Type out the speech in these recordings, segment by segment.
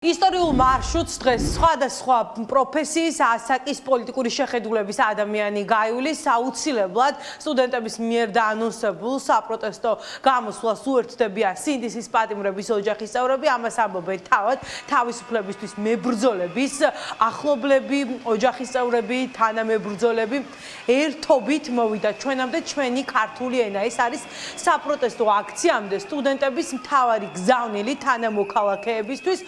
ისტორიულ მარშრუტს დღეს სხვადასხვა პროფესიის, ასაკის, პოლიტიკური შეხედულების ადამიანი გაივლის აუცილებლად სტუდენტების მიერ დაანონსებულ საპროტესტო გამოსვლას უერთდებიან სინდისის პატიმრების ოჯახის წევრები. Ამას ამბობენ თავად თავისუფლებისთვის მებრძოლების ახლობლები, ოჯახის წევრები, თანამებრძოლები ერთობით მოვიდა ჩვენამდე ჩვენი ქართული ენა. ეს არის საპროტესტო აქციამდე სტუდენტების მთავარი გზავნილი თანამოქალაქეებისთვის,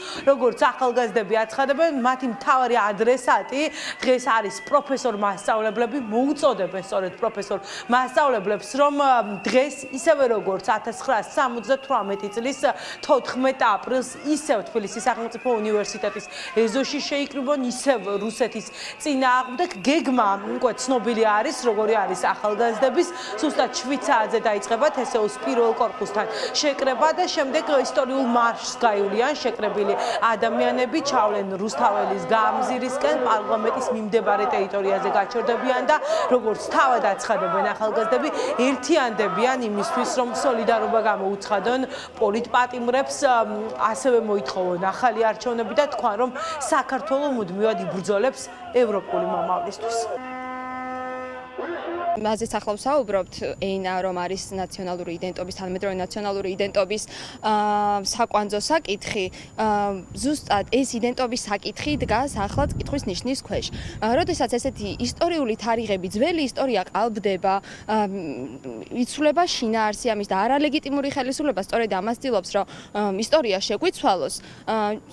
როგორც ახალგაზრდები აცხადებენ, მათი მთავარი ადრესატი დღეს არის პროფესორ მასწავლებლები, მოუწოდებენ სწორედ პროფესორ მასწავლებლებს, რომ დღეს ისევე როგორც 1978 წლის 14 აპრილს ისევ თბილისის სახელმწიფო უნივერსიტეტის ეზოში შეიკრიბონ, ისევ რუსეთის წინააღმდეგ გეგმა უკვე ცნობილი არის, როგორი არის ახალგაზრდების, ზუსტად 7 საათზე დაიწყება თესეუს პირველ კორპუსთან შეკრება და შემდეგ ისტორიულ მარშს გაივლიან შეკრებილი ადამიანები, ჩავლენ რუსთაველის გამზირისკენ, პარლამენტის მიმდებარე ტერიტორიაზე გაჩერდებიან და როგორც თავად აცხადებენ ახალგაზრდები, ერთიანდებიან იმისთვის, რომ სოლიდარობა გამოუცხადონ პოლიტპატიმრებს, ასევე მოითხოვონ ახალი არჩევნები და თქვან, რომ საქართველო მუდმივად იბრძოლებს ევროპული მომავლისთვის. Მაზეც ახლა ვსაუბრობთ, ენა რომ არის ნაციონალური იდენტობის, თანამედროვე ნაციონალური იდენტობის საკვანძო საკითხი, ზუსტად ეს იდენტობის საკითხი დგას ახლა კითხვის ნიშნის ქვეშ. როდესაც ესეთი ისტორიული თარიღები, ძველი ისტორია ყალბდება, იცვლება შინაარსი ამის და არალეგიტიმური ხელისუფლება სწორედ ამას ცდილობს, რომ ისტორია შეგვიცვალოს,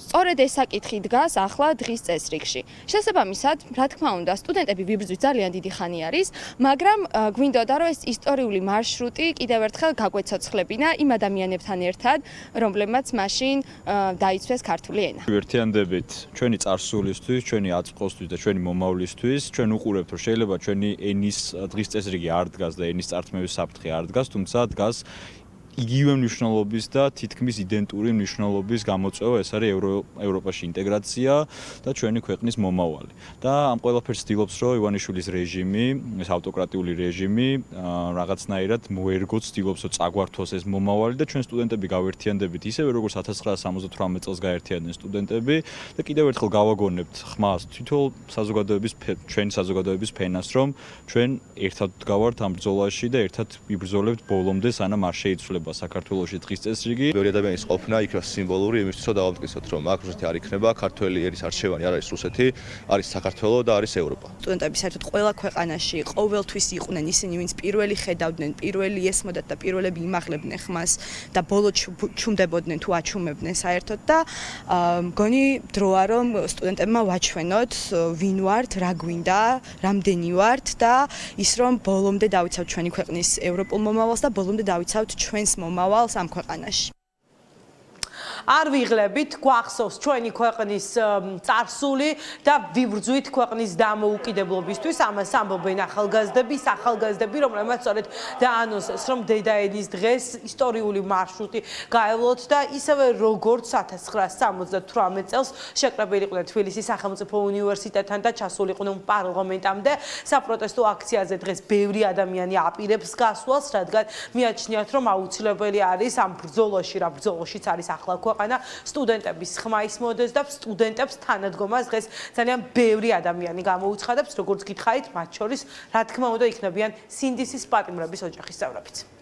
სწორედ ეს საკითხი დგას ახლა დღის წესრიგში. შესაბამისად, რა თქმა უნდა, სტუდენტები ვიბრძვით ძალიან დიდი ხანი არის, მაგრამ გვინდოდა რომ ეს ისტორიული მარშრუტი კიდევ ერთხელ გაგვეცოცხლებინა იმ ადამიანებთან ერთად, რომლებმაც მაშინ დაიცვეს ქართული ენა. Ერთიანდებით ჩვენი წარსულისთვის, ჩვენი აწმყოსთვის და ჩვენი მომავლისთვის, ჩვენ უყურებთ რომ შეიძლება ჩვენი ენის დღის წესრიგი არ დგას და ენის წარსულების საფრთხე არ დგას, თუმცა დგას იგივე მნიშვნელობის და თითქმის იდენტური მნიშვნელობის გამოწვევა, ეს არის ევროპაში ინტეგრაცია და ჩვენი ქვეყნის მომავალი. და ამ ყველაფერს ცდილობს, რომ ივანიშვილის რეჟიმი, ეს ავტოკრატიული რეჟიმი რაღაცნაირად მოერგოს, ცდილობს, რომ წაგვართვას ეს მომავალი და ჩვენ სტუდენტები გავერთიანდებით ისევე, როგორც 1978 წელს გაერთიანდნენ სტუდენტები და კიდევ ერთხელ გავაგონებთ ხმას თითოეულ ჩვენი საზოგადოების ფენას, რომ ჩვენ ერთად ვდგავართ ამ ბრძოლაში და ერთად ვიბრძოლებთ ბოლომდე, სანამ არ შეიცვლება საქართველოში დღის წესრიგი. ბევრი ადამიანის ყოფნა იქნება სიმბოლური იმისთვის, რომ დავამტკიცოთ, რომ აქ რუსეთი არ იქნება, ქართველი ერის არჩევანი არ არის რუსეთი, არის საქართველო და არის ევროპა. სტუდენტები საერთოდ ყველა ქვეყანაში ყოველთვის იყვნენ ისინი, ვინც პირველი ხედავდნენ, პირველი ესმოდათ და პირველები იმაღლებდნენ ხმას და ბოლოდ ჩუმდებოდნენ თუ აჩუმებდნენ საერთოდ და მგონი დროა რომ სტუდენტებმა ვაჩვენოთ, ვინ ვართ, რა გვინდა, რამდენი ვართ და ის რომ ბოლომდე დავიცავთ ჩვენი ქვეყნის ევროპულ მომავალს და ბოლომდე დავიცავთ ჩვენს მომავალს ამ ქვეყანაში. არ ვიღლებით, გვახსოვს ჩვენი ქვეყნის წარსული და ვიბრძვით ქვეყნის დამოუკიდებლობისთვის. ამას ამბობენ ახალგაზრდები, რომლებმაც სწორედ დაანონსეს, რომ დედაენის დღეს ისტორიული მარშრუტი გაევლოთ და ისევე როგორც 1978 წელს შეკრებილიყვნენ თბილისის სახელმწიფო უნივერსიტეტთან და ჩასულიყვნენ პარლამენტამდე. საპროტესტო აქციაზე დღეს ბევრი ადამიანი აპირებს გასვლას, რადგან მიაჩნიათ, რომ აუცილებელი არის ამ ბრძოლაში, რა ბრძოლაშიც არის ახლა ქვეყანა, სტუდენტების ხმა ისმოდეს და სტუდენტებს თანადგომას დღეს ძალიან ბევრი ადამიანი გამოუცხადებს, როგორც გითხარით, მათ შორის, რა თქმა უნდა, იქნებიან სინდისის პატიმრების ოჯახის წევრებიც.